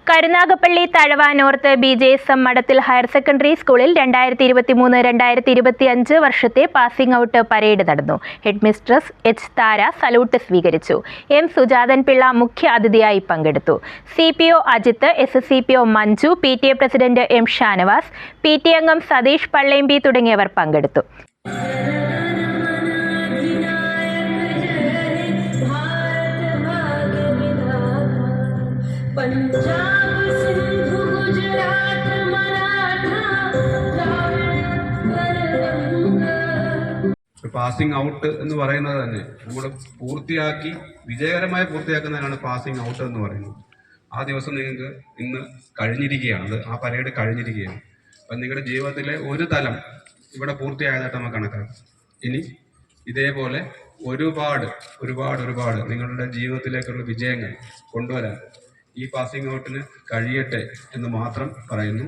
Karunagappally Thazhava north BJSM മഠത്തിൽ higher secondary സ്കൂളിൽ 2023-2025 വർഷത്തെ പാസിംഗ് ഔട്ട് പരേഡ് നടന്നു. Headmistress H. താര സല്യൂട്ട് സ്വീകരിച്ചു. M. സുജാതൻ പിള്ള മുഖ്യ അതിഥിയായി പങ്കെടുത്തു. CPO Ajith, SSCPO Manju, PTA president M. Shanavas, PTA അംഗം സതീഷ് പള്ളേമ്പി തുടങ്ങിയവർ പങ്കെടുത്തു. പാസിംഗ് ഔട്ട് എന്ന് പറയുന്നത് തന്നെ നമ്മൾ വിജയകരമായി പൂർത്തിയാക്കുന്നതിനാണ് പാസിംഗ് ഔട്ട് എന്ന് പറയുന്നത്. ആ ദിവസം നിങ്ങൾക്ക് ഇന്ന് കഴിഞ്ഞിരിക്കുകയാണ്, ആ പരേഡ് കഴിഞ്ഞിരിക്കുകയാണ്. അപ്പം നിങ്ങളുടെ ജീവിതത്തിലെ ഒരു തലം ഇവിടെ പൂർത്തിയായതായിട്ട് നമുക്ക് കണക്കാക്കാം. ഇനി ഇതേപോലെ ഒരുപാട് നിങ്ങളുടെ ജീവിതത്തിലേക്കുള്ള വിജയങ്ങൾ കൊണ്ടുവരാൻ ഈ പാസിംഗ് ഔട്ടിന് കഴിയട്ടെ എന്ന് മാത്രം പറയുന്നു.